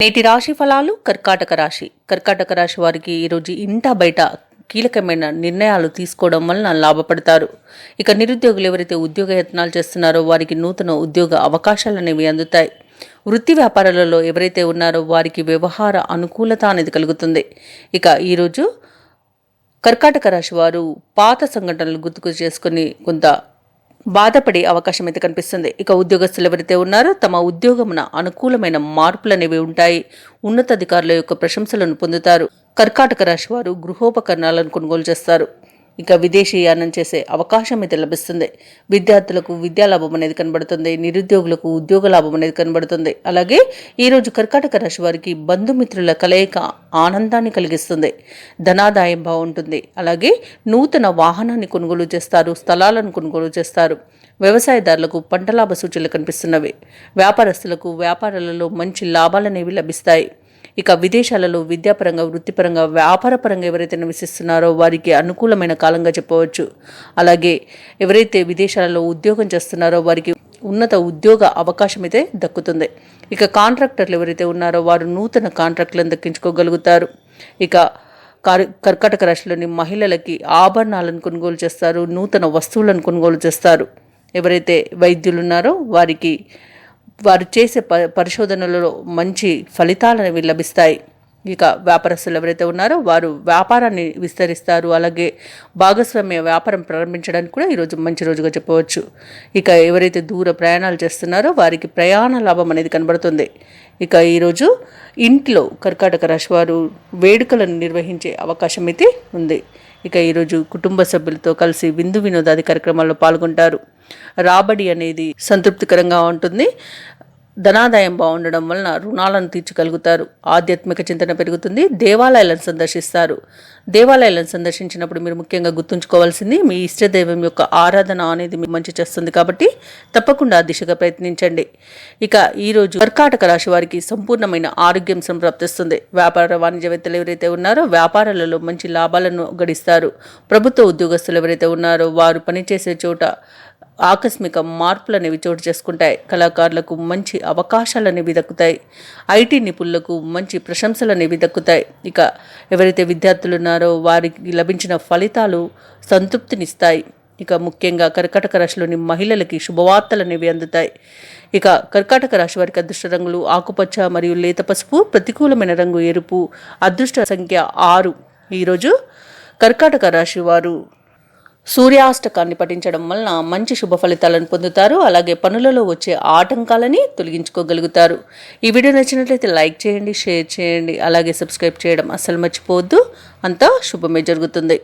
నేటి రాశి ఫలాలు. కర్కాటక రాశి వారికి ఈరోజు ఇంట బయట కీలకమైన నిర్ణయాలు తీసుకోవడం వలన లాభపడతారు. ఇక నిరుద్యోగులు ఎవరైతే ఉద్యోగ యత్నాలు చేస్తున్నారో వారికి నూతన ఉద్యోగ అవకాశాలు అనేవి అందుతాయి. వృత్తి వ్యాపారాలలో ఎవరైతే ఉన్నారో వారికి వ్యవహార అనుకూలత అనేది కలుగుతుంది. ఇక ఈరోజు కర్కాటక రాశి వారు పాత సంఘటనలు గుర్తుకు చేసుకుని కొంత బాధపడే అవకాశం అయితే కనిపిస్తుంది. ఇక ఉద్యోగస్తులు ఎవరైతే ఉన్నారో తమ ఉద్యోగమున అనుకూలమైన మార్పులు అనేవి ఉంటాయి. ఉన్నతాధికారుల యొక్క ప్రశంసలను పొందుతారు. కర్కాటక రాశి వారు గృహోపకరణాలను కొనుగోలు చేస్తారు. ఇక విదేశీయానం చేసే అవకాశం అయితే లభిస్తుంది. విద్యార్థులకు విద్యాలాభం అనేది కనబడుతుంది. నిరుద్యోగులకు ఉద్యోగ లాభం అనేది కనబడుతుంది. అలాగే ఈరోజు కర్కాటక రాశి వారికి బంధుమిత్రుల కలయిక ఆనందాన్ని కలిగిస్తుంది. ధనాదాయం బాగుంటుంది. అలాగే నూతన వాహనాన్ని కొనుగోలు చేస్తారు. స్థలాలను కొనుగోలు చేస్తారు. వ్యవసాయదారులకు పంట లాభ సూచనలు కనిపిస్తున్నవి. వ్యాపారస్తులకు వ్యాపారాలలో మంచి లాభాలనేవి లభిస్తాయి. ఇక విదేశాలలో విద్యాపరంగా, వృత్తిపరంగా, వ్యాపారపరంగా ఎవరైతే నివసిస్తున్నారో వారికి అనుకూలమైన కాలంగా చెప్పవచ్చు. అలాగే ఎవరైతే విదేశాలలో ఉద్యోగం చేస్తున్నారో వారికి ఉన్నత ఉద్యోగ అవకాశం అయితే దక్కుతుంది. ఇక కాంట్రాక్టర్లు ఎవరైతే ఉన్నారో వారు నూతన కాంట్రాక్టులను దక్కించుకోగలుగుతారు. ఇక కర్కాటక రాశిలోని మహిళలకి ఆభరణాలను కొనుగోలు చేస్తారు. నూతన వస్తువులను కొనుగోలు చేస్తారు. ఎవరైతే వైద్యులు ఉన్నారో వారికి వారు చేసే పరిశోధనలలో మంచి ఫలితాలు అనేవి లభిస్తాయి. ఇక వ్యాపారస్తులు ఎవరైతే ఉన్నారో వారు వ్యాపారాన్ని విస్తరిస్తారు. అలాగే భాగస్వామ్య వ్యాపారం ప్రారంభించడానికి కూడా ఈరోజు మంచి రోజుగా చెప్పవచ్చు. ఇక ఎవరైతే దూర ప్రయాణాలు చేస్తున్నారో వారికి ప్రయాణ లాభం అనేది కనబడుతుంది. ఇక ఈరోజు ఇంట్లో కర్కాటక రాశి వారు వేడుకలను నిర్వహించే అవకాశం అయితే ఉంది. ఇక ఈరోజు కుటుంబ సభ్యులతో కలిసి విందు వినోదాది కార్యక్రమాల్లో పాల్గొంటారు. రాబడి అనేది సంతృప్తికరంగా ఉంటుంది. ధనాదాయం బాగుండడం వలన రుణాలను తీర్చగలుగుతారు. ఆధ్యాత్మిక చింతన పెరుగుతుంది. దేవాలయాలను సందర్శిస్తారు. దేవాలయాలను సందర్శించినప్పుడు మీరు ముఖ్యంగా గుర్తుంచుకోవాల్సింది మీ ఇష్టదైవం యొక్క ఆరాధన అనేది మీకు మంచి చేస్తుంది. కాబట్టి తప్పకుండా ఆ దిశగా ప్రయత్నించండి. ఇక ఈరోజు కర్కాటక రాశి వారికి సంపూర్ణమైన ఆరోగ్యం సంప్రాప్తిస్తుంది. వ్యాపార వాణిజ్యవేత్తలు ఎవరైతే ఉన్నారో వ్యాపారాలలో మంచి లాభాలను గడిస్తారు. ప్రభుత్వ ఉద్యోగస్తులు ఎవరైతే ఉన్నారో వారు పనిచేసే చోట ఆకస్మిక మార్పులు అనేవి చోటు చేసుకుంటాయి. కళాకారులకు మంచి అవకాశాలు అనేవి దక్కుతాయి. ఐటీ నిపుణులకు మంచి ప్రశంసలు అనేవి దక్కుతాయి. ఇక ఎవరైతే విద్యార్థులు ఉన్నారో వారికి లభించిన ఫలితాలు సంతృప్తినిస్తాయి. ఇక ముఖ్యంగా కర్కాటక రాశిలోని మహిళలకి శుభవార్తలు అనేవి అందుతాయి. ఇక కర్కాటక రాశి వారికి అదృష్ట రంగులు ఆకుపచ్చ మరియు లేత పసుపు. ప్రతికూలమైన రంగు ఎరుపు. అదృష్ట సంఖ్య 6. ఈరోజు కర్కాటక రాశి వారు సూర్యాష్టకాన్ని పఠించడం వలన మంచి శుభ ఫలితాలను పొందుతారు. అలాగే పనులలో వచ్చే ఆటంకాలని తొలగించుకోగలుగుతారు. ఈ వీడియో నచ్చినట్లయితే లైక్ చేయండి, షేర్ చేయండి, అలాగే సబ్స్క్రైబ్ చేయడం అస్సలు మర్చిపోవద్దు. అంతా శుభమే జరుగుతుంది.